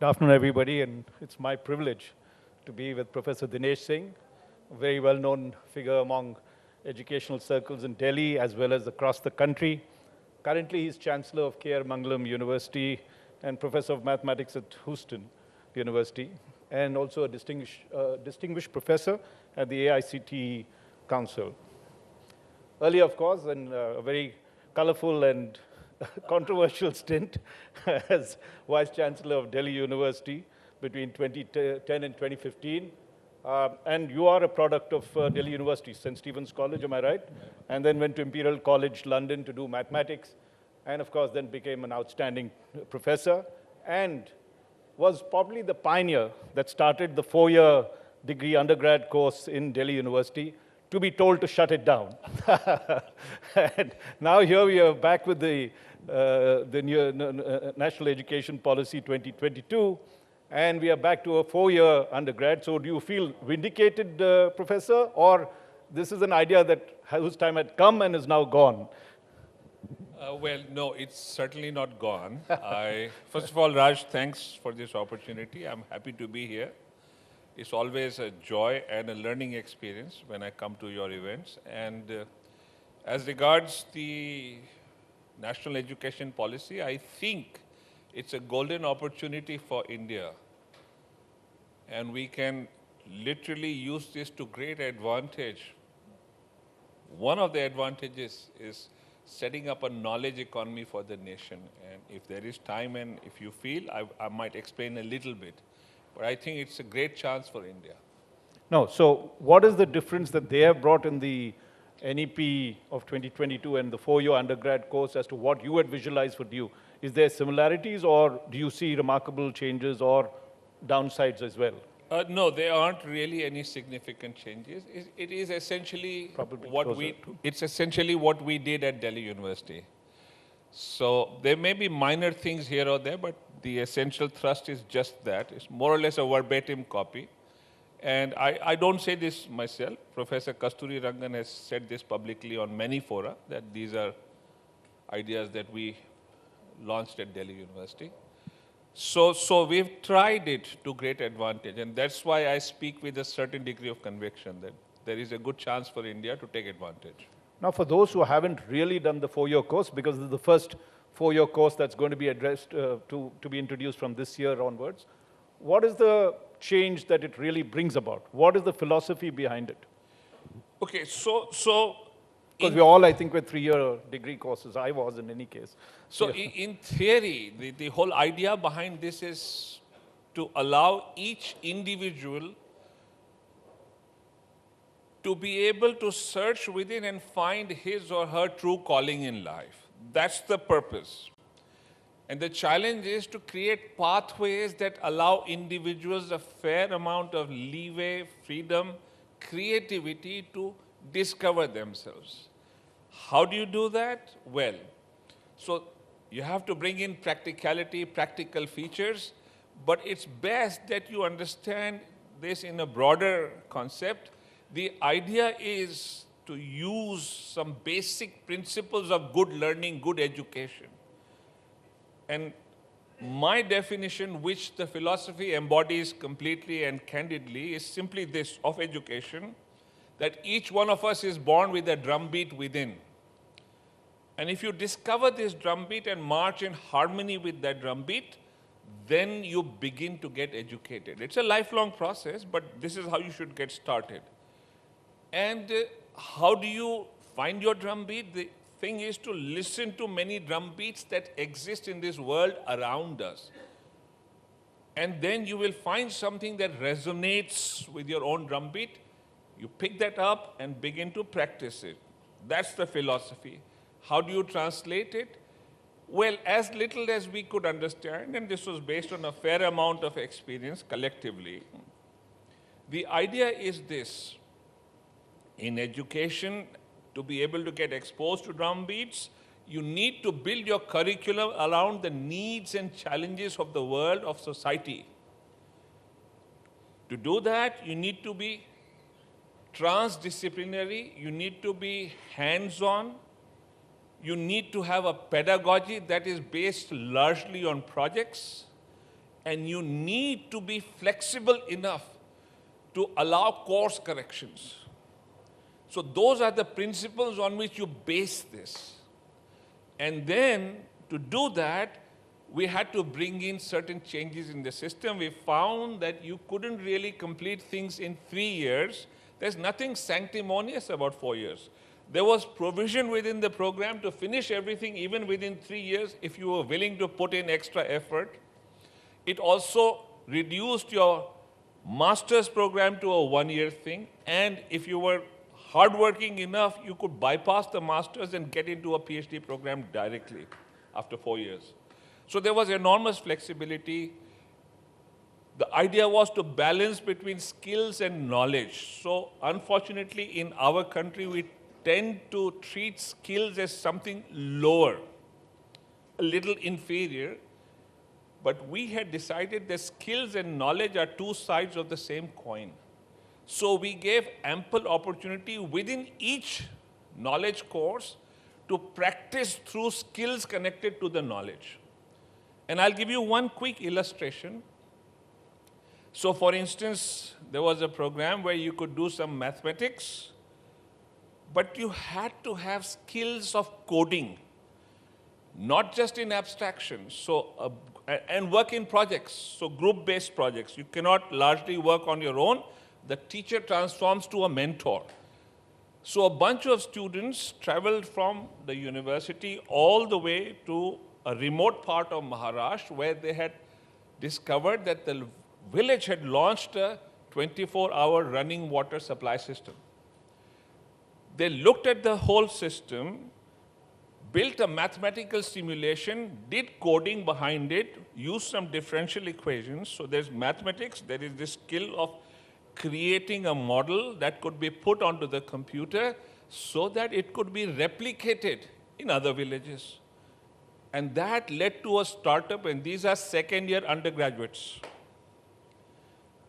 Good afternoon, everybody, and it's my privilege to be with Professor Dinesh Singh, a very well-known figure among educational circles in Delhi as well as across the country. Currently, he's Chancellor of K.R. Mangalam University and Professor of Mathematics at Houston University, and also a distinguished professor at the AICTE Council. Earlier, of course, and a very colorful and controversial stint as Vice Chancellor of Delhi University between 2010 and 2015. And you are a product of Delhi University, St. Stephen's College, am I right? And then went to Imperial College London to do mathematics, and of course then became an outstanding professor, and was probably the pioneer that started the 4-year degree undergrad course in Delhi University, to be told to shut it down. And now here we are back with the new National Education Policy 2022, and we are back to a 4-year undergrad. So do you feel vindicated, Professor, or this is an idea that whose time had come and is now gone? Well, no, it's certainly not gone. First of all, Raj, thanks for this opportunity. I'm happy to be here. It's always a joy and a learning experience when I come to your events. And as regards the national education policy, I think it's a golden opportunity for India. And we can literally use this to great advantage. One of the advantages is setting up a knowledge economy for the nation. And if there is time and if you feel, I might explain a little bit. But I think it's a great chance for India. No, so what is the difference that they have brought in the NEP of 2022 and the 4-year undergrad course as to what you had visualized for you? Is there similarities, or do you see remarkable changes or downsides as well? No, there aren't really any significant changes. It is essentially what we did at Delhi University. So there may be minor things here or there, but the essential thrust is just that. It's more or less a verbatim copy. And I don't say this myself. Professor Kasturi Rangan has said this publicly on many fora, that these are ideas that we launched at Delhi University. So we've tried it to great advantage. And that's why I speak with a certain degree of conviction that there is a good chance for India to take advantage. Now, for those who haven't really done the 4-year course, because this is the first 4-year course that's going to be addressed, to be introduced from this year onwards, what is the change that it really brings about? What is the philosophy behind it? Okay, so because we all, I think, were 3-year degree courses. I was, in any case. So in theory, the whole idea behind this is to allow each individual to be able to search within and find his or her true calling in life. That's the purpose. And the challenge is to create pathways that allow individuals a fair amount of leeway, freedom, creativity to discover themselves. How do you do that? Well, so you have to bring in practicality, practical features, but it's best that you understand this in a broader concept. The idea is to use some basic principles of good learning, good education. And my definition, which the philosophy embodies completely and candidly, is simply this of education, that each one of us is born with a drumbeat within. And if you discover this drumbeat and march in harmony with that drumbeat, then you begin to get educated. It's a lifelong process, but this is how you should get started. And how do you find your drumbeat? The thing is to listen to many drumbeats that exist in this world around us. And then you will find something that resonates with your own drumbeat. You pick that up and begin to practice it. That's the philosophy. How do you translate it? Well, as little as we could understand, and this was based on a fair amount of experience collectively, the idea is this. In education, to be able to get exposed to drumbeats, you need to build your curriculum around the needs and challenges of the world, of society. To do that, you need to be transdisciplinary, you need to be hands-on, you need to have a pedagogy that is based largely on projects, and you need to be flexible enough to allow course corrections. So those are the principles on which you base this. And then to do that, we had to bring in certain changes in the system. We found that you couldn't really complete things in 3 years. There's nothing sanctimonious about 4 years. There was provision within the program to finish everything even within 3 years if you were willing to put in extra effort. It also reduced your master's program to a 1-year thing. And if you were hardworking enough, you could bypass the master's and get into a PhD program directly after 4 years. So there was enormous flexibility. The idea was to balance between skills and knowledge. So unfortunately, in our country, we tend to treat skills as something lower, a little inferior. But we had decided that skills and knowledge are two sides of the same coin. So we gave ample opportunity within each knowledge course to practice through skills connected to the knowledge. And I'll give you one quick illustration. So for instance, there was a program where you could do some mathematics, but you had to have skills of coding, not just in abstraction. So, and work in projects, so group-based projects. You cannot largely work on your own. The teacher transforms to a mentor. So a bunch of students traveled from the university all the way to a remote part of Maharashtra where they had discovered that the village had launched a 24-hour running water supply system. They looked at the whole system, built a mathematical simulation, did coding behind it, used some differential equations. So there's mathematics, there is this skill of creating a model that could be put onto the computer so that it could be replicated in other villages. And that led to a startup, and these are second-year undergraduates.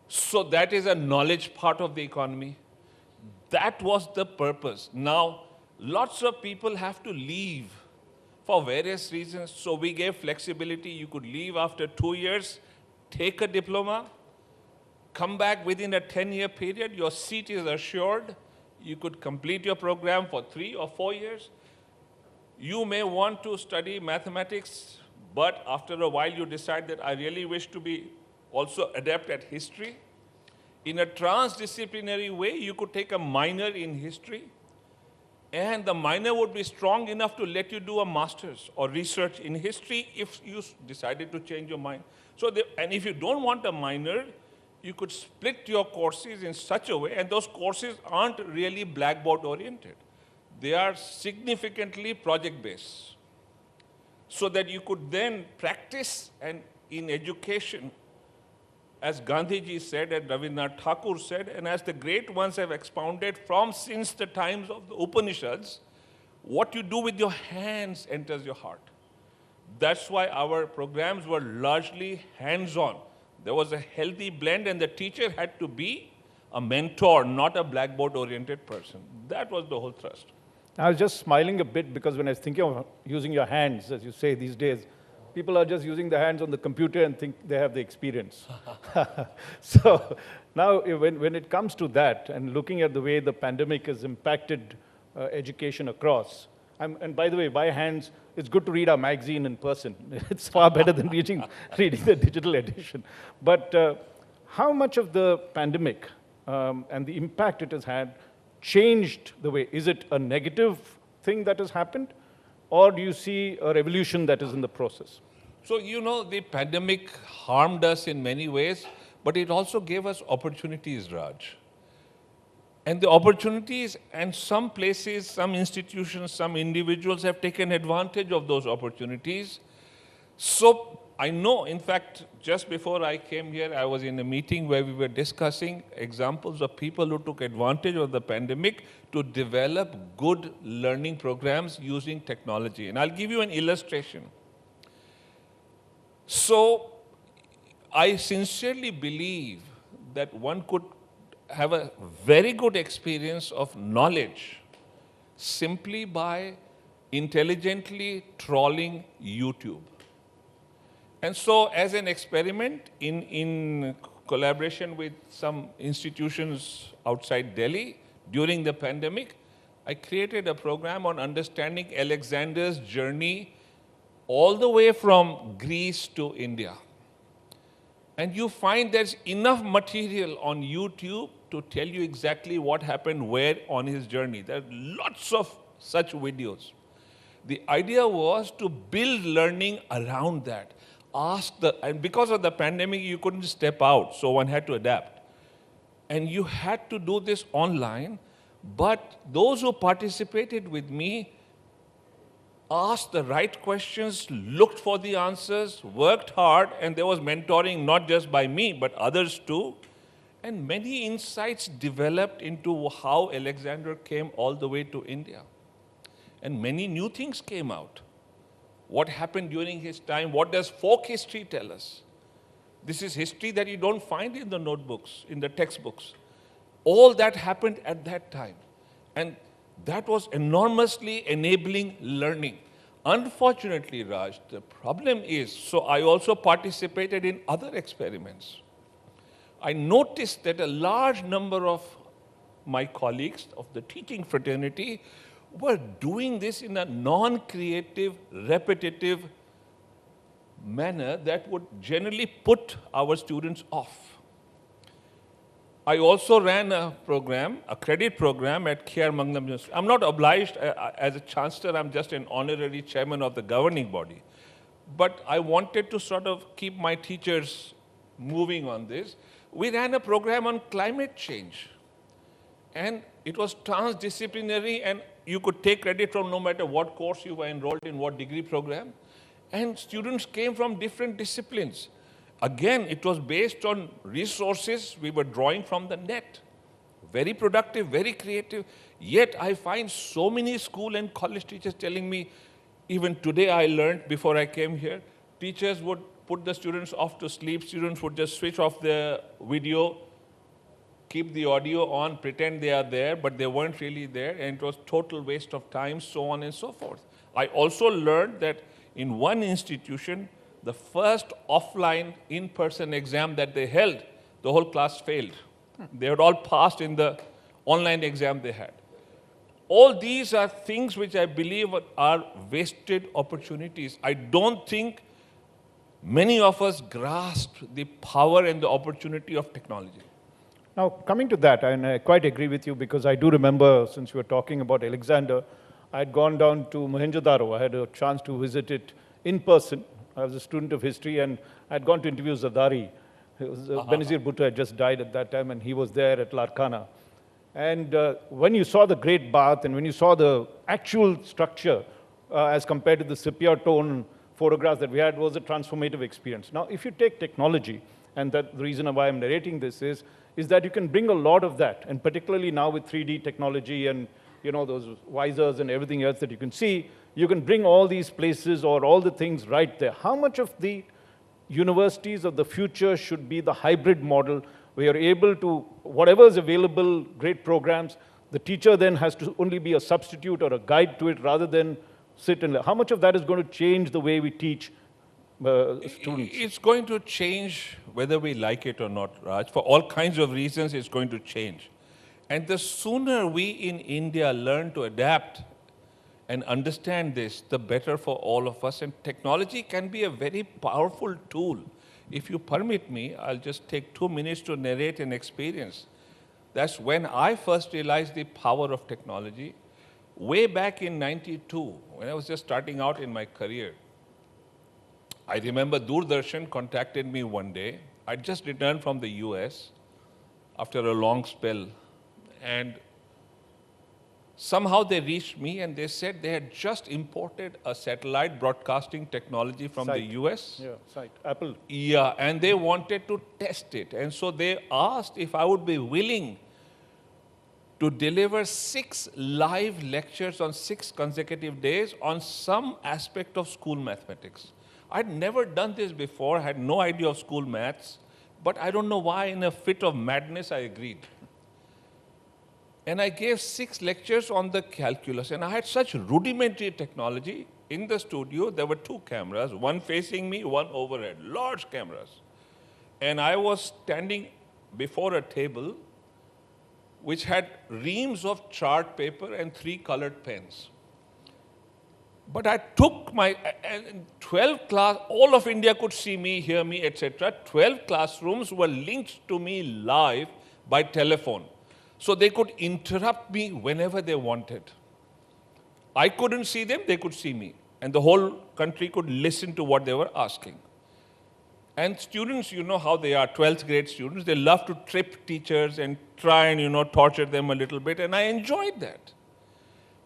So that is a knowledge part of the economy. That was the purpose. Now, lots of people have to leave for various reasons. So we gave flexibility. You could leave after 2 years, take a diploma, come back within a 10-year period. Your seat is assured. You could complete your program for 3 or 4 years. You may want to study mathematics, but after a while you decide that I really wish to be also adept at history. In a transdisciplinary way, you could take a minor in history, and the minor would be strong enough to let you do a master's or research in history if you decided to change your mind. So, and if you don't want a minor, you could split your courses in such a way, and those courses aren't really blackboard oriented. They are significantly project-based, so that you could then practice. And in education, as Gandhiji said and Rabindranath Tagore said, and as the great ones have expounded from since the times of the Upanishads, what you do with your hands enters your heart. That's why our programs were largely hands-on. There was a healthy blend, and the teacher had to be a mentor, not a blackboard-oriented person. That was the whole thrust. I was just smiling a bit because when I was thinking of using your hands, as you say these days, people are just using their hands on the computer and think they have the experience. So now when it comes to that and looking at the way the pandemic has impacted education across, and by the way, by hands, it's good to read our magazine in person. It's far better than reading the digital edition. But how much of the pandemic and the impact it has had changed the way? Is it a negative thing that has happened? Or do you see a revolution that is in the process? So, you know, the pandemic harmed us in many ways, but it also gave us opportunities, Raj. And the opportunities, and some places, some institutions, some individuals have taken advantage of those opportunities. So I know, in fact, just before I came here, I was in a meeting where we were discussing examples of people who took advantage of the pandemic to develop good learning programs using technology. And I'll give you an illustration. So I sincerely believe that one could have a very good experience of knowledge simply by intelligently trawling YouTube. And so as an experiment in collaboration with some institutions outside Delhi during the pandemic, I created a program on understanding Alexander's journey all the way from Greece to India. And you find there's enough material on YouTube to tell you exactly what happened where on his journey. There are lots of such videos. The idea was to build learning around that. And because of the pandemic, you couldn't step out, so one had to adapt. And you had to do this online, but those who participated with me asked the right questions, looked for the answers, worked hard, and there was mentoring not just by me, but others too. And many insights developed into how Alexander came all the way to India. And many new things came out. What happened during his time? What does folk history tell us? This is history that you don't find in the notebooks, in the textbooks. All that happened at that time. And that was enormously enabling learning. Unfortunately, Raj, the problem is, so I also participated in other experiments. I noticed that a large number of my colleagues of the teaching fraternity were doing this in a non-creative, repetitive manner that would generally put our students off. I also ran a program, a credit program at K.R. Mangalam University. I'm not obliged as a chancellor, I'm just an honorary chairman of the governing body. But I wanted to sort of keep my teachers moving on this. We ran a program on climate change. And it was transdisciplinary, and you could take credit from no matter what course you were enrolled in, what degree program. And students came from different disciplines. Again, it was based on resources we were drawing from the net. Very productive, very creative. Yet I find so many school and college teachers telling me, even today I learned before I came here, teachers would put the students off to sleep, students would just switch off the video, keep the audio on, pretend they are there, but they weren't really there, and it was total waste of time, so on and so forth. I also learned that in one institution, the first offline in-person exam that they held, the whole class failed. They had all passed in the online exam they had. All these are things which I believe are wasted opportunities. I don't think many of us grasp the power and the opportunity of technology. Now, coming to that, and I quite agree with you, because I do remember, since you were talking about Alexander, I had gone down to Mohenjo-daro. I had a chance to visit it in person. I was a student of history, and I had gone to interview Zardari. Benazir Bhutto had just died at that time, and he was there at Larkana. And when you saw the Great Bath, and when you saw the actual structure as compared to the sepia tone photographs that we had, was a transformative experience. Now, if you take technology, and that the reason why I'm narrating this is that you can bring a lot of that, and particularly now with 3D technology and those visors and everything else that you can see, you can bring all these places or all the things right there. How much of the universities of the future should be the hybrid model, where you're able to, whatever is available, great programs, the teacher then has to only be a substitute or a guide to it rather than sit and learn? How much of that is going to change the way we teach students? It's going to change whether we like it or not, Raj. For all kinds of reasons, it's going to change. And the sooner we in India learn to adapt and understand this, the better for all of us. And technology can be a very powerful tool. If you permit me, I'll just take 2 minutes to narrate an experience. That's when I first realized the power of technology. Way back in '92, when I was just starting out in my career, I remember Doordarshan contacted me one day. I'd just returned from the US after a long spell. And somehow they reached me and they said they had just imported a satellite broadcasting technology from the US. Yeah, site, Apple. Yeah, and they wanted to test it. And so they asked if I would be willing to deliver 6 live lectures on 6 consecutive days on some aspect of school mathematics. I'd never done this before, I had no idea of school maths, but I don't know why, in a fit of madness, I agreed. And I gave 6 lectures on the calculus, and I had such rudimentary technology, In the studio, there were 2 cameras, one facing me, one overhead, large cameras. And I was standing before a table which had reams of chart paper and 3 colored pens. But I took my, and 12 class, all of India could see me, hear me, etc. 12 classrooms were linked to me live by telephone. So they could interrupt me whenever they wanted. I couldn't see them, they could see me. And the whole country could listen to what they were asking. And students, you know how they are, 12th grade students, they love to trip teachers and try and, torture them a little bit. And I enjoyed that.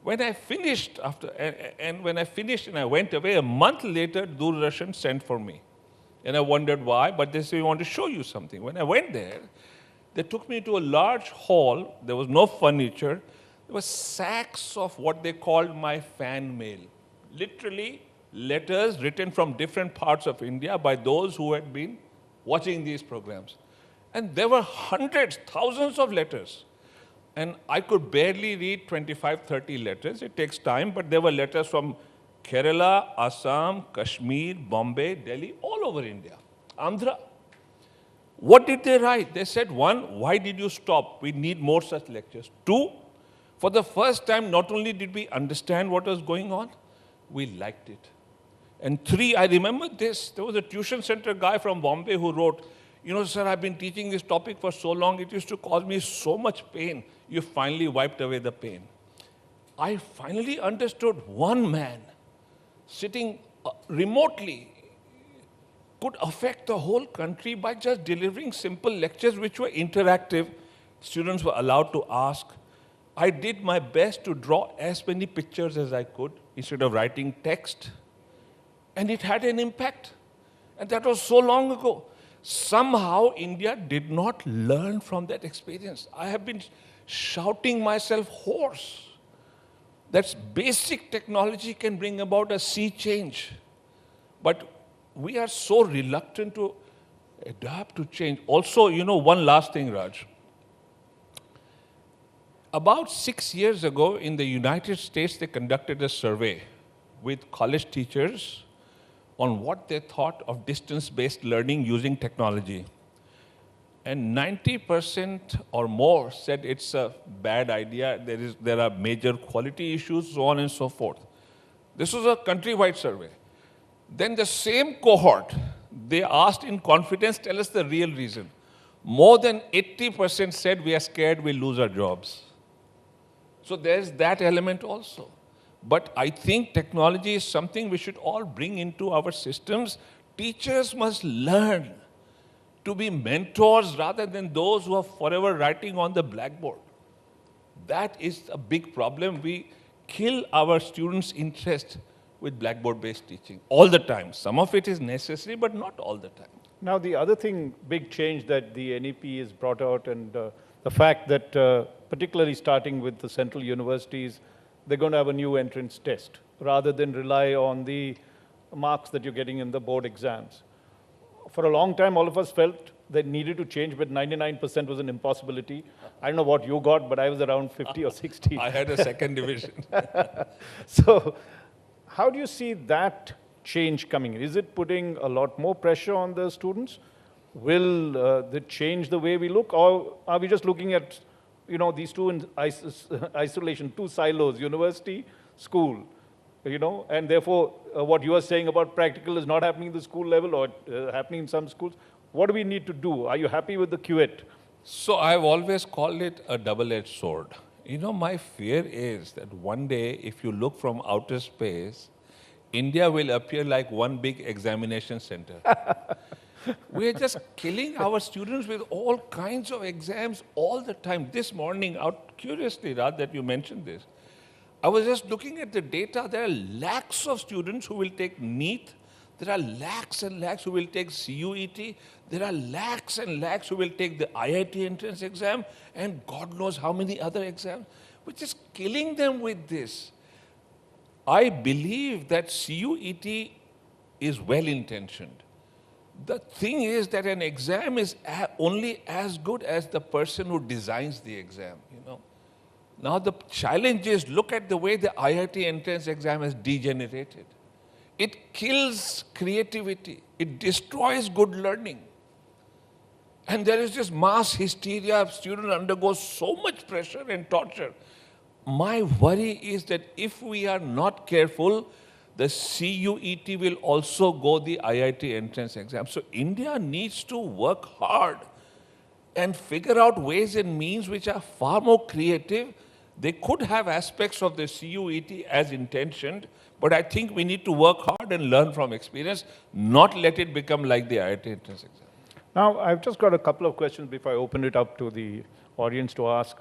When I finished and I went away, a month later, Doordarshan sent for me. And I wondered why, but they said, we want to show you something. When I went there, they took me to a large hall. There was no furniture. There were sacks of what they called my fan mail. Literally, letters written from different parts of India by those who had been watching these programs. And there were hundreds, thousands of letters. And I could barely read 25, 30 letters. It takes time, but there were letters from Kerala, Assam, Kashmir, Bombay, Delhi, all over India, Andhra. What did they write? They said, 1, why did you stop? We need more such lectures. 2, for the first time, not only did we understand what was going on, we liked it. And 3, I remember this. There was a tuition center guy from Bombay who wrote, sir, I've been teaching this topic for so long, it used to cause me so much pain. You finally wiped away the pain. I finally understood one man sitting remotely could affect the whole country by just delivering simple lectures which were interactive. Students were allowed to ask. I did my best to draw as many pictures as I could instead of writing text. And it had an impact. And that was so long ago. Somehow India did not learn from that experience. I have been shouting myself hoarse. That basic technology can bring about a sea change. But we are so reluctant to adapt to change. Also, one last thing, Raj. About 6 years ago in the United States, they conducted a survey with college teachers on what they thought of distance-based learning using technology. And 90% or more said it's a bad idea, there are major quality issues, so on and so forth. This was a countrywide survey. Then the same cohort, they asked in confidence, tell us the real reason. More than 80% said we are scared we'll lose our jobs. So there's that element also. But I think technology is something we should all bring into our systems. Teachers must learn to be mentors rather than those who are forever writing on the blackboard. That is a big problem. We kill our students' interest with blackboard-based teaching all the time. Some of it is necessary, but not all the time. Now, the other thing, big change that the NEP has brought out, and the fact that particularly starting with the central universities, they're going to have a new entrance test rather than rely on the marks that you're getting in the board exams. For a long time, all of us felt that needed to change, but 99% was an impossibility. I don't know what you got, but I was around 50 or 60. I had a second division. So how do you see that change coming? Is it putting a lot more pressure on the students? Will it change the way we look? Or are we just looking at these two in isolation, 2 silos, university, school, and therefore what you are saying about practical is not happening at the school level or happening in some schools. What do we need to do? Are you happy with the QET? So I've always called it a double-edged sword. My fear is that one day, if you look from outer space, India will appear like one big examination center. We are just killing our students with all kinds of exams all the time. This morning, out curiously, Raj, that you mentioned this, I was just looking at the data. There are lakhs of students who will take NEET. There are lakhs and lakhs who will take CUET. There are lakhs and lakhs who will take the IIT entrance exam, and God knows how many other exams. We're just killing them with this. I believe that CUET is well-intentioned. The thing is that an exam is only as good as the person who designs the exam, Now the challenge is, look at the way the IIT entrance exam has degenerated. it kills creativity. It destroys good learning. And there is this mass hysteria. Students undergo so much pressure and torture. My worry is that if we are not careful, the CUET will also go the IIT entrance exam. So India needs to work hard and figure out ways and means which are far more creative. They could have aspects of the CUET as intentioned, but I think we need to work hard and learn from experience, not let it become like the IIT entrance exam. Now, I've just got a couple of questions before I open it up to the audience to ask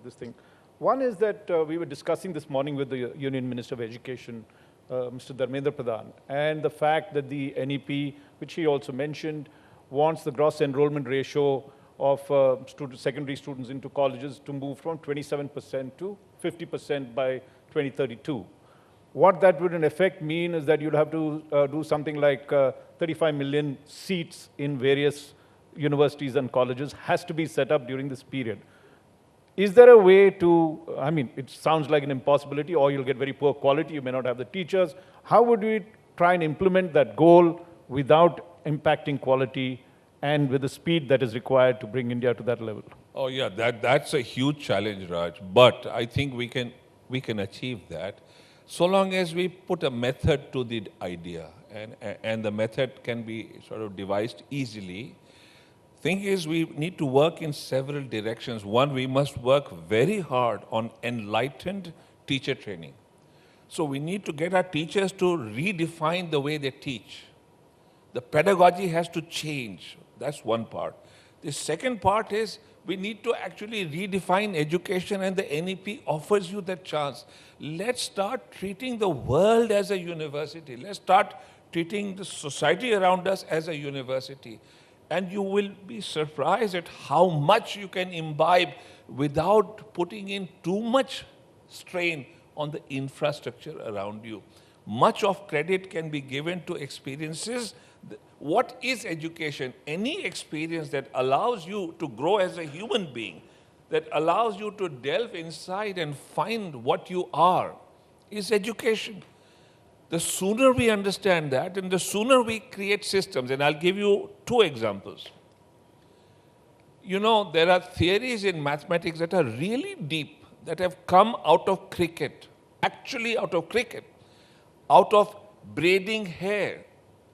this thing. One is that we were discussing this morning with the Union Minister of Education, Mr. Dharmendra Pradhan, and the fact that the NEP, which he also mentioned, wants the gross enrollment ratio of secondary students into colleges to move from 27% to 50% by 2032. What that would in effect mean is that you'd have to do something like 35 million seats in various universities and colleges has to be set up during this period. Is there a way to, I mean, it sounds like an impossibility, or you'll get very poor quality, you may not have the teachers. How would we try and implement that goal without impacting quality and with the speed that is required to bring India to that level? Oh yeah, that's a huge challenge, Raj. But I think we can achieve that, so long as we put a method to the idea, and the method can be sort of devised easily. Thing is, we need to work in several directions. One, we must work very hard on enlightened teacher training. So we need to get our teachers to redefine the way they teach. The pedagogy has to change. That's one part. The second part is we need to actually redefine education, and the NEP offers you that chance. Let's start treating the world as a university. Let's start treating the society around us as a university. And you will be surprised at how much you can imbibe without putting in too much strain on the infrastructure around you. Much of credit can be given to experiences. What is education? Any experience that allows you to grow as a human being, that allows you to delve inside and find what you are, is education. The sooner we understand that, and the sooner we create systems, and I'll give you two examples. You know, there are theories in mathematics that are really deep, that have come out of cricket, actually out of cricket, out of braiding hair.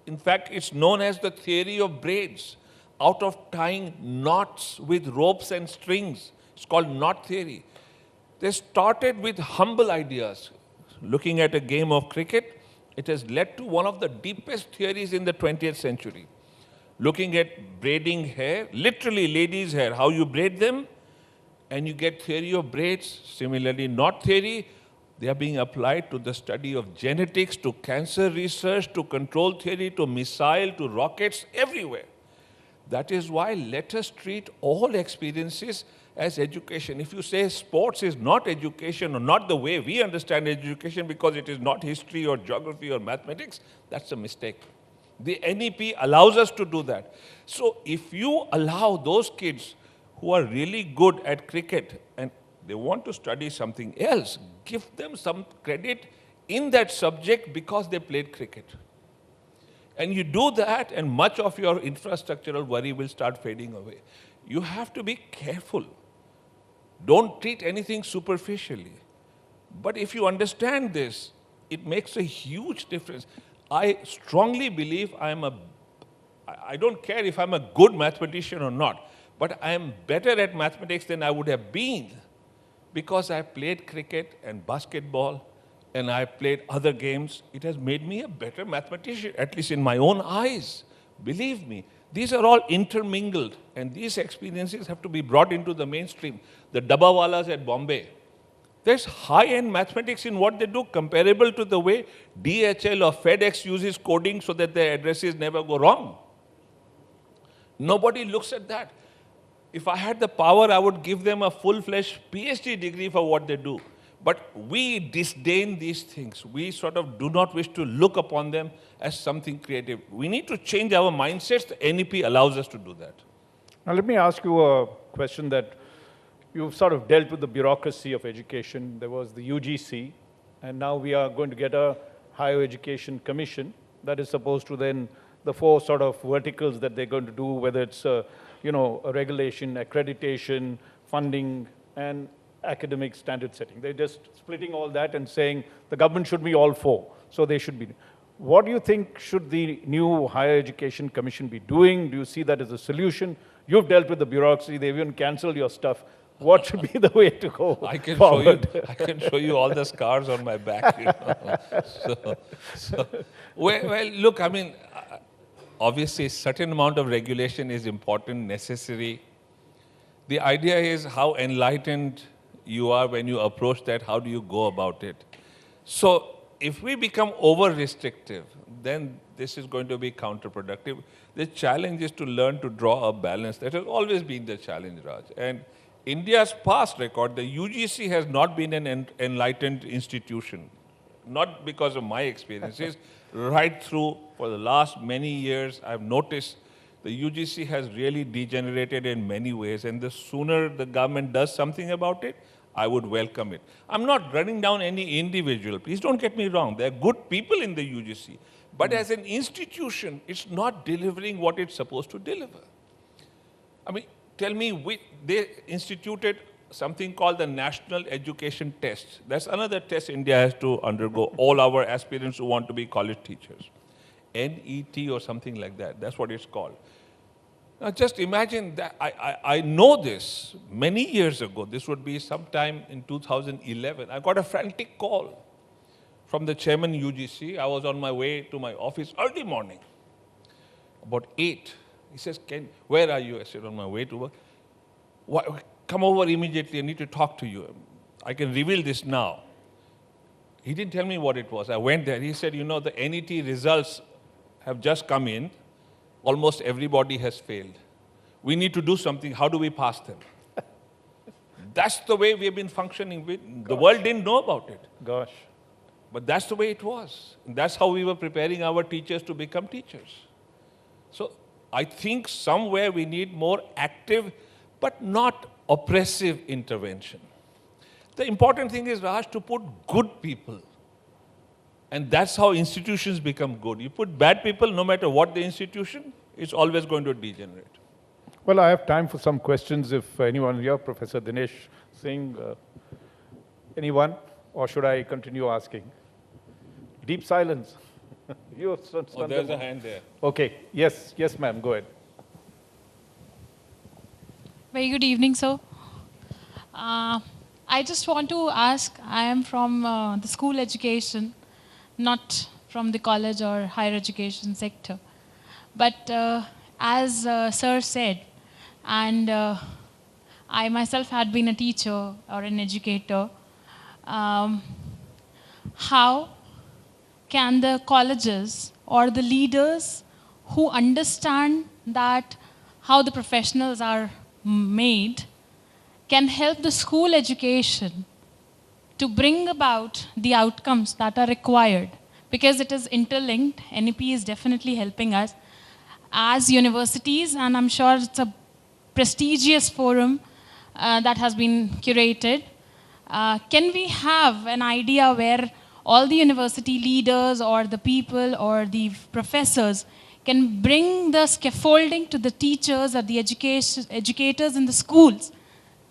In fact, it's known as the theory of braids, out of tying knots with ropes and strings. It's called knot theory. They started with humble ideas. Looking at a game of cricket, it has led to one of the deepest theories in the 20th century. Looking at braiding hair, literally ladies' hair, how you braid them, and you get theory of braids. Similarly, knot theory, they are being applied to the study of genetics, to cancer research, to control theory, to missile, to rockets, everywhere. That is why let us treat all experiences as education. If you say sports is not education, or not the way we understand education because it is not history or geography or mathematics, that's a mistake. The NEP allows us to do that. So if you allow those kids who are really good at cricket and they want to study something else, give them some credit in that subject because they played cricket. And you do that, and much of your infrastructural worry will start fading away. You have to be careful. Don't treat anything superficially. But if you understand this, it makes a huge difference. I strongly believe I don't care if I'm a good mathematician or not, but I am better at mathematics than I would have been because I played cricket and basketball and I played other games. It has made me a better mathematician, at least in my own eyes. Believe me. These are all intermingled, and these experiences have to be brought into the mainstream. The Dabbawalas at Bombay, there's high-end mathematics in what they do, comparable to the way DHL or FedEx uses coding so that their addresses never go wrong. Nobody looks at that. If I had the power, I would give them a full-fledged PhD degree for what they do. But we disdain these things. We sort of do not wish to look upon them as something creative. We need to change our mindsets. The NEP allows us to do that. Now let me ask you a question that you've sort of dealt with the bureaucracy of education. There was the UGC, and now we are going to get a Higher Education Commission that is supposed to then, the four sort of verticals that they're going to do, whether it's, you know, a regulation, accreditation, funding, and academic standard setting. They're just splitting all that and saying the government should be all four. So they should be. What do you think should the new Higher Education Commission be doing? Do you see that as a solution? You've dealt with the bureaucracy. They've even canceled your stuff. What should be the way to go forward? I can show you all the scars on my back. You know? Well, look, I mean, obviously, a certain amount of regulation is important, necessary. The idea is how enlightened you are when you approach that, how do you go about it? So if we become over-restrictive, then this is going to be counterproductive. The challenge is to learn to draw a balance. That has always been the challenge, Raj. And India's past record, the UGC has not been an enlightened institution. Not because of my experiences. Right through, for the last many years, I've noticed the UGC has really degenerated in many ways. And the sooner the government does something about it, I would welcome it. I'm not running down any individual. Please don't get me wrong. There are good people in the UGC. But as an institution, it's not delivering what it's supposed to deliver. I mean, tell me, they instituted something called the National Education Test. That's another test India has to undergo, all our aspirants who want to be college teachers. NET or something like that. That's what it's called. Now just imagine that, I know this many years ago, this would be sometime in 2011, I got a frantic call from the chairman UGC. I was on my way to my office early morning, about 8. He says, where are you? I said, on my way to work. Come over immediately, I need to talk to you. I can reveal this now. He didn't tell me what it was. I went there, he said, you know, the NET results have just come in. Almost everybody has failed. We need to do something. How do we pass them? That's the way we have been functioning. The world didn't know about it. Gosh. But that's the way it was. And that's how we were preparing our teachers to become teachers. So I think somewhere we need more active, but not oppressive intervention. The important thing is, Raj, to put good people. And that's how institutions become good. You put bad people, no matter what the institution, it's always going to degenerate. Well, I have time for some questions if anyone here, Professor Dinesh Singh, anyone? Or should I continue asking? Deep silence. There's a hand there. Okay, yes, ma'am, go ahead. Very good evening, sir. I just want to ask, I am from the school education, not from the college or higher education sector. But as sir said, and I myself had been a teacher or an educator, how can the colleges or the leaders who understand that how the professionals are made can help the school education to bring about the outcomes that are required, because it is interlinked. NEP is definitely helping us as universities, and I'm sure it's a prestigious forum that has been curated. Can we have an idea where all the university leaders or the people or the professors can bring the scaffolding to the teachers or the educators in the schools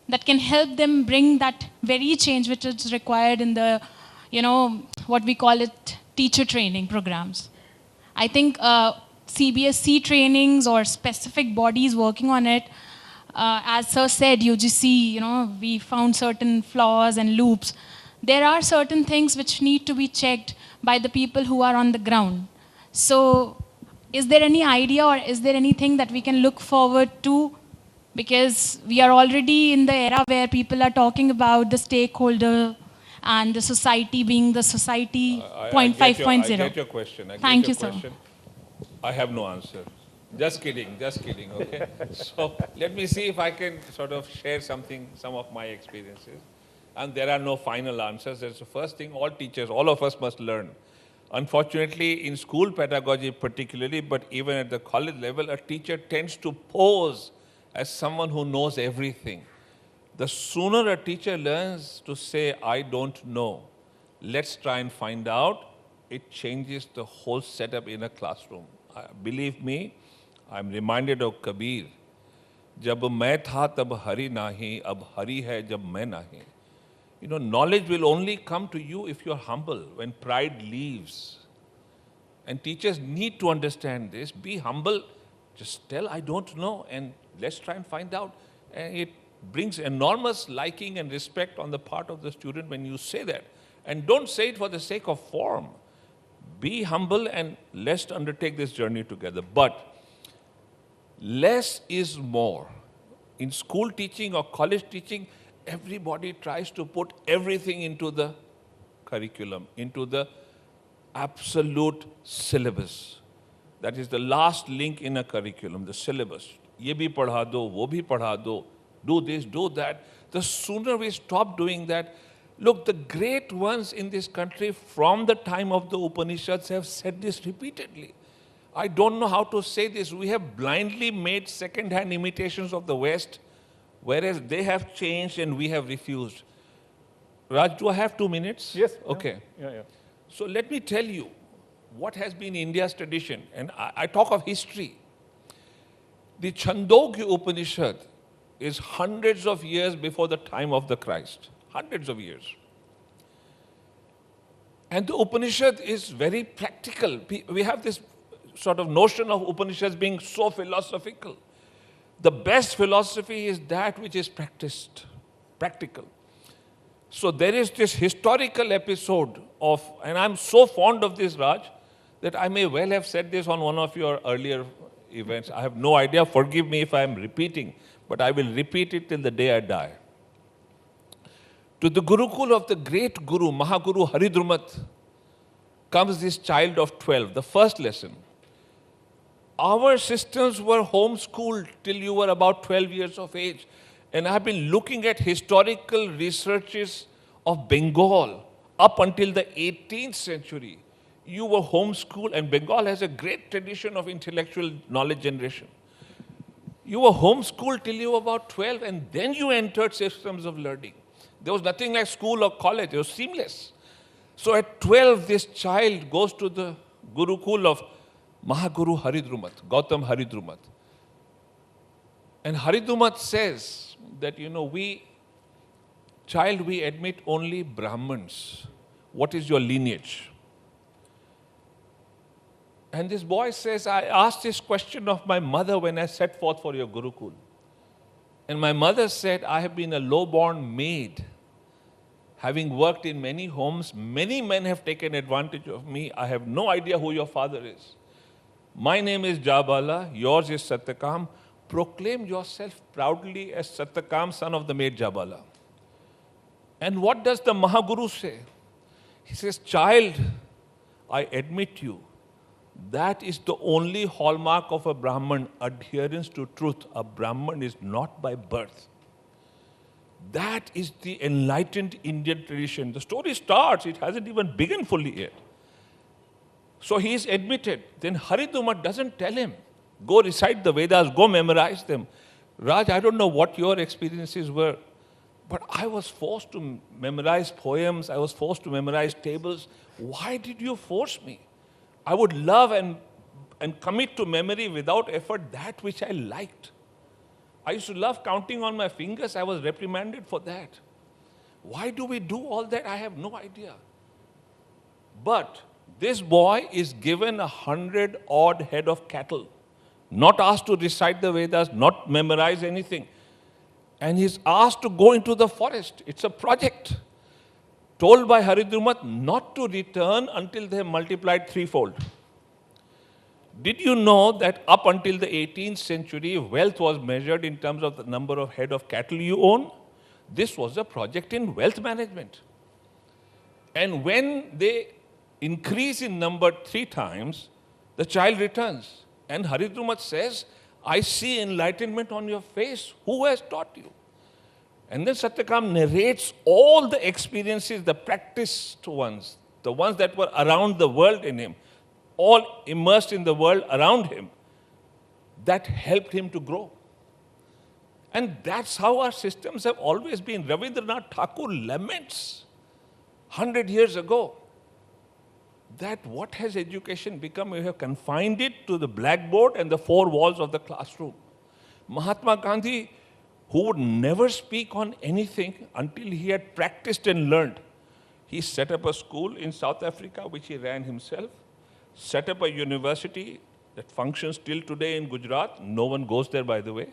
that can help them bring that very change which is required in the, you know, what we call it, teacher training programs. I think CBSE trainings or specific bodies working on it, as sir said, UGC, you know, we found certain flaws and loops. There are certain things which need to be checked by the people who are on the ground. So is there any idea or is there anything that we can look forward to? Because we are already in the era where people are talking about the stakeholder and the society being the society 0.5.0. I get your question. Thank you, sir. I have no answer. Just kidding, okay? So let me see if I can sort of share some of my experiences. And there are no final answers. That's the first thing all teachers, all of us must learn. Unfortunately, in school pedagogy particularly, but even at the college level, a teacher tends to pose as someone who knows everything. The sooner a teacher learns to say, I don't know, let's try and find out, it changes the whole setup in a classroom. Believe me, I'm reminded of Kabir. जब मैं था तब हरि नाही, अब हरि है जब मैं नाही. You know, knowledge will only come to you if you're humble, when pride leaves. And teachers need to understand this. Be humble. Just tell, I don't know, and let's try and find out. And it brings enormous liking and respect on the part of the student when you say that. And don't say it for the sake of form. Be humble and let's undertake this journey together. But less is more. In school teaching or college teaching, everybody tries to put everything into the curriculum, into the absolute syllabus. That is the last link in a curriculum, the syllabus. Ye bhi padha do, wo bhi padha do, do this, do that. The sooner we stop doing that, look, the great ones in this country from the time of the Upanishads have said this repeatedly. I don't know how to say this. We have blindly made second-hand imitations of the West, whereas they have changed and we have refused. Raj, do I have 2 minutes? Yes. Okay. Yeah. So let me tell you what has been India's tradition. And I talk of history. The Chandogya Upanishad is hundreds of years before the time of the Christ. Hundreds of years. And the Upanishad is very practical. We have this sort of notion of Upanishads being so philosophical. The best philosophy is that which is practiced, practical. So there is this historical episode of, and I'm so fond of this, Raj, that I may well have said this on one of your earlier events. I have no idea, forgive me if I'm repeating, but I will repeat it till the day I die. To the Gurukul of the great Guru, Mahaguru Haridrumat, comes this child of 12, the first lesson. Our systems were homeschooled till you were about 12 years of age. And I've been looking at historical researches of Bengal up until the 18th century. You were homeschooled, and Bengal has a great tradition of intellectual knowledge generation. You were homeschooled till you were about 12, and then you entered systems of learning. There was nothing like school or college. It was seamless. So at 12, this child goes to the Gurukul of Mahaguru Haridrumat, Gautam Haridrumat. And Haridrumat says that, we admit only Brahmins. What is your lineage? And this boy says, I asked this question of my mother when I set forth for your Gurukul. And my mother said, I have been a low-born maid. Having worked in many homes, many men have taken advantage of me. I have no idea who your father is. My name is Jabala, yours is Satyakam. Proclaim yourself proudly as Satyakam, son of the maid Jabala. And what does the Mahaguru say? He says, child, I admit you. That is the only hallmark of a Brahman, adherence to truth. A Brahman is not by birth. That is the enlightened Indian tradition. The story starts, it hasn't even begun fully yet. So he is admitted. Then Haridrumat doesn't tell him, go recite the Vedas, go memorize them. Raj, I don't know what your experiences were, but I was forced to memorize poems, I was forced to memorize tables. Why did you force me? I would love and commit to memory without effort that which I liked. I used to love counting on my fingers. I was reprimanded for that. Why do we do all that? I have no idea. But this boy is given 100-odd head of cattle, not asked to recite the Vedas, not memorize anything. And he's asked to go into the forest. It's a project. Told by Haridrumat not to return until they have multiplied threefold. Did you know that up until the 18th century, wealth was measured in terms of the number of head of cattle you own? This was a project in wealth management. And when they increase in number 3 times, the child returns. And Haridrumat says, I see enlightenment on your face. Who has taught you? And then Satyakam narrates all the experiences, the practiced ones, the ones that were around the world in him, all immersed in the world around him, that helped him to grow. And that's how our systems have always been. Ravindranath Tagore laments 100 years ago that what has education become? We have confined it to the blackboard and the four walls of the classroom. Mahatma Gandhi, who would never speak on anything until he had practiced and learned, he set up a school in South Africa, which he ran himself, set up a university that functions till today in Gujarat. No one goes there, by the way.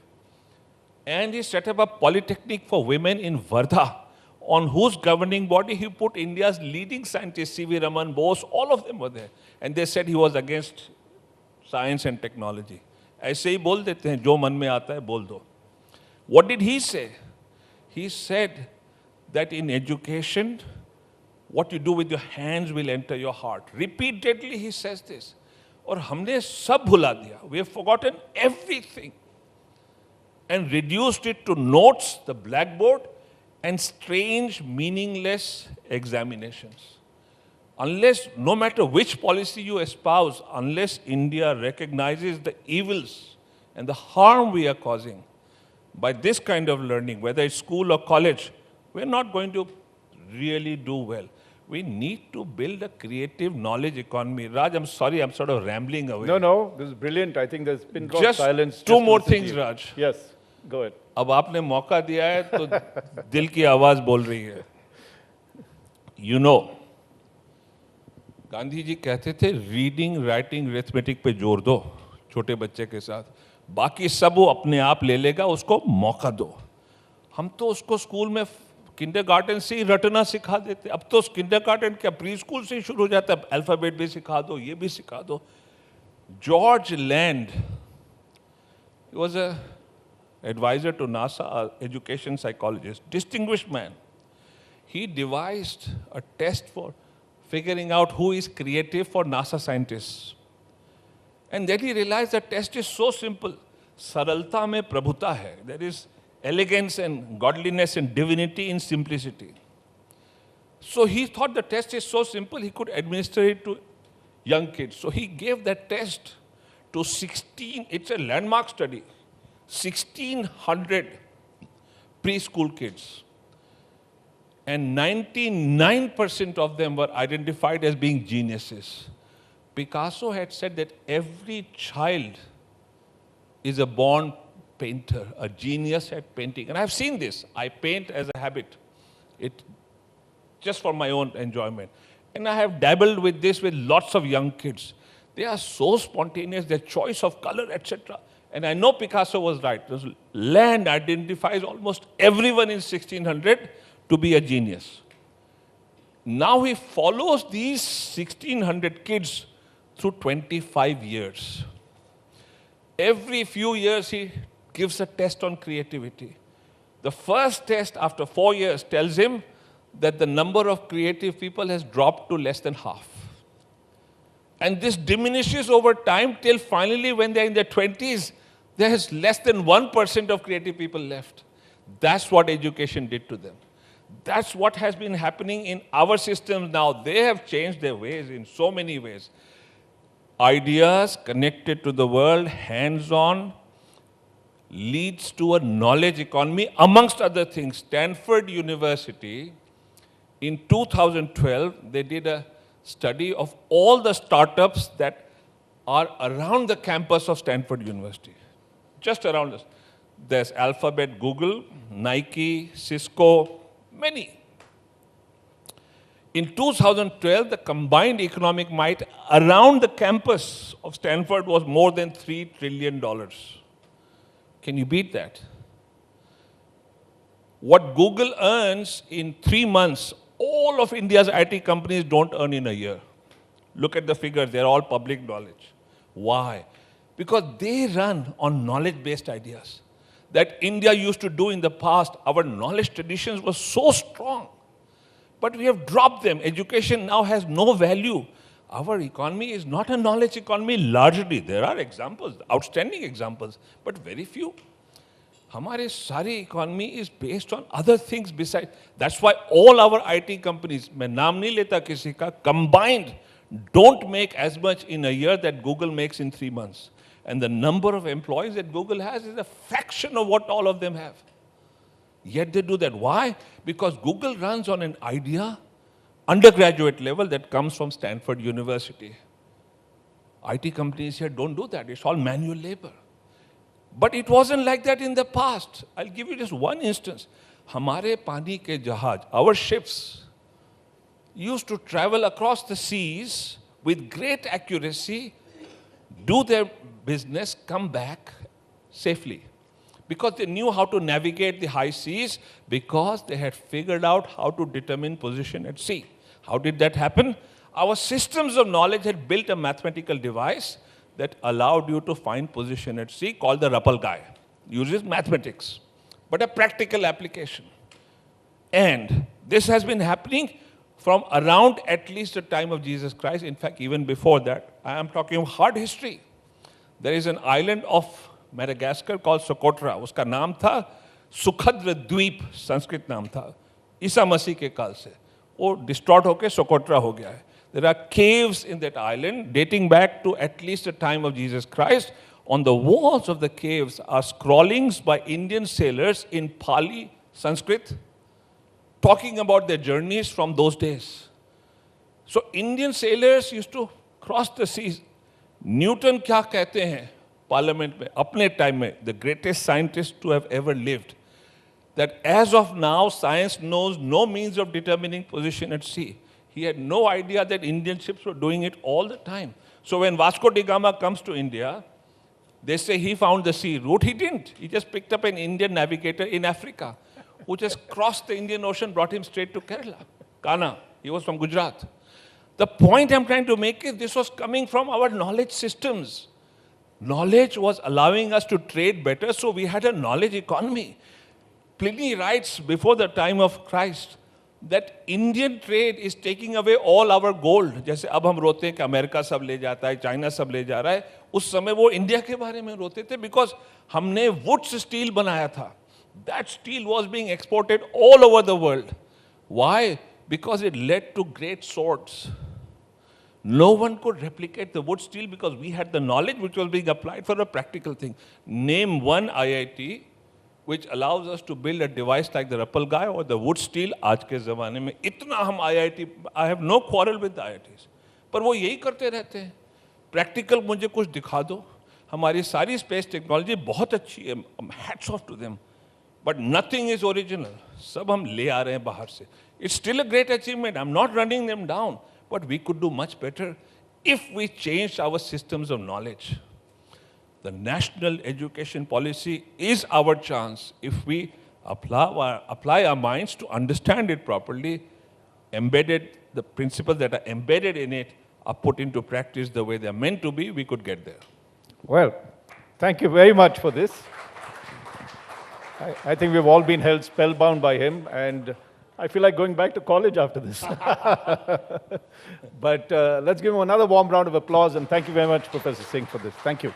And he set up a polytechnic for women in Wardha, on whose governing body he put India's leading scientists, C.V. Raman, Bose, all of them were there. And they said he was against science and technology. ऐसे ही बोल देते हैं, जो मन में आता है बोल दो. What did he say? He said that in education, what you do with your hands will enter your heart. Repeatedly he says this. और हमने सब भुला दिया. We have forgotten everything and reduced it to notes, the blackboard, and strange, meaningless examinations. Unless, no matter which policy you espouse, unless India recognizes the evils and the harm we are causing by this kind of learning, whether it's school or college, we're not going to really do well. We need to build a creative knowledge economy. Raj, I'm sorry, I'm sort of rambling away. No, this is brilliant. I think there's been Just silence. two more things, Raj. Yes, go ahead. अब आपने मौका दिया है तो दिल की आवाज बोल रही है. You know, गांधी जी कहते थे रीडिंग, राइटिंग, अरिथमेटिक पे जोर दो छोटे बच्चे के साथ, बाकी सब वो अपने आप ले लेगा, उसको मौका दो. हम तो उसको स्कूल में किंडरगार्टन से ही रटना सिखा देते. अब तो किंडरगार्टन क्या, प्री स्कूल से ही शुरू हो जाता है. अल्फाबेट भी सिखा दो, ये भी सिखा दो. George land was a advisor to NASA, education psychologist, distinguished man. He devised a test for figuring out who is creative for NASA scientists. And then he realized the test is so simple. Saralta mein prabhuta hai. There is elegance and godliness and divinity in simplicity. So he thought the test is so simple, he could administer it to young kids. So he gave that test to 16, it's a landmark study, 1,600 preschool kids. And 99% of them were identified as being geniuses. Picasso had said that every child is a born painter, a genius at painting. And I've seen this. I paint as a habit, just for my own enjoyment. And I have dabbled with this with lots of young kids. They are so spontaneous, their choice of color, etc. And I know Picasso was right. Land identifies almost everyone in 1600 to be a genius. Now he follows these 1600 kids through 25 years. Every few years he gives a test on creativity. The first test after 4 years tells him that the number of creative people has dropped to less than half. And this diminishes over time till finally when they're in their 20s, there is less than 1% of creative people left. That's what education did to them. That's what has been happening in our systems now. They have changed their ways in so many ways. Ideas connected to the world, hands-on, leads to a knowledge economy, amongst other things. Stanford University, in 2012, they did a study of all the startups that are around the campus of Stanford University. Just around us. There's Alphabet, Google, Nike, Cisco, many. In 2012, the combined economic might around the campus of Stanford was more than $3 trillion. Can you beat that? What Google earns in 3 months, all of India's IT companies don't earn in a year. Look at the figures, they're all public knowledge. Why? Because they run on knowledge-based ideas that India used to do in the past. Our knowledge traditions were so strong, but we have dropped them. Education now has no value. Our economy is not a knowledge economy largely. There are examples, outstanding examples, but very few. Hamari sari economy is based on other things besides. That's why all our IT companies, main naam nahi leta kisi ka, combined don't make as much in a year that Google makes in 3 months. And the number of employees that Google has is a fraction of what all of them have. Yet they do that. Why? Because Google runs on an idea undergraduate level that comes from Stanford University. IT companies here don't do that. It's all manual labor. But it wasn't like that in the past. I'll give you just one instance. Hamare pani ke jahaj, our ships, used to travel across the seas with great accuracy, do their business, come back safely. Because they knew how to navigate the high seas, because they had figured out how to determine position at sea. How did that happen? Our systems of knowledge had built a mathematical device that allowed you to find position at sea, called the Rappel guy. Uses mathematics, but a practical application. And this has been happening from around at least the time of Jesus Christ. In fact, even before that, I am talking of hard history. There is an island of Madagascar called Socotra. Uska naam tha Sukhadra Dweep, Sanskrit naam tha. Isa Masih ke kaal se. वो distort होके Socotra हो गया है. There are caves in that island dating back to at least the time of Jesus Christ. On the walls of the caves are scrawlings by Indian sailors in Pali, Sanskrit, talking about their journeys from those days. So Indian sailors used to cross the seas. Newton क्या कहते हैं Parliament में अपने time में, the greatest scientist to have ever lived, that as of now science knows no means of determining position at sea. He had no idea that Indian ships were doing it all the time. So when Vasco da Gama comes to India, they say he found the sea route. He didn't. He just picked up an Indian navigator in Africa who just crossed the Indian Ocean, brought him straight to Kerala. Kana, he was from Gujarat. The point I'm trying to make is this was coming from our knowledge systems. Knowledge was allowing us to trade better, so we had a knowledge economy. Pliny writes before the time of Christ that Indian trade is taking away all our gold. जैसे अब हम रोते हैं कि America सब ले जाता है, चाइना सब ले जा रहा है, उस समय वो इंडिया के बारे में रोते थे because हमने wood से steel बनाया था. That steel was being exported all over the world. Why? Because it led to great swords. No one could replicate the wood steel because we had the knowledge which was being applied for a practical thing. Name one IIT which allows us to build a device like the Rappel guy or the wood steel. आज के ज़माने में इतना हम IIT, I have no quarrel with the IITs, पर वो यही करते रहते हैं. Practical मुझे कुछ दिखा दो. हमारी सारी space technology बहुत अच्छी है. Hats off to them. But nothing is original. सब हम ले आ रहे हैं बाहर से. It's still a great achievement. I'm not running them down. But we could do much better if we changed our systems of knowledge. The national education policy is our chance if we apply our minds to understand it properly, the principles that are embedded in it are put into practice the way they are meant to be, we could get there. Well, thank you very much for this. I think we've all been held spellbound by him, and I feel like going back to college after this. But let's give him another warm round of applause, and thank you very much, Professor Singh, for this. Thank you.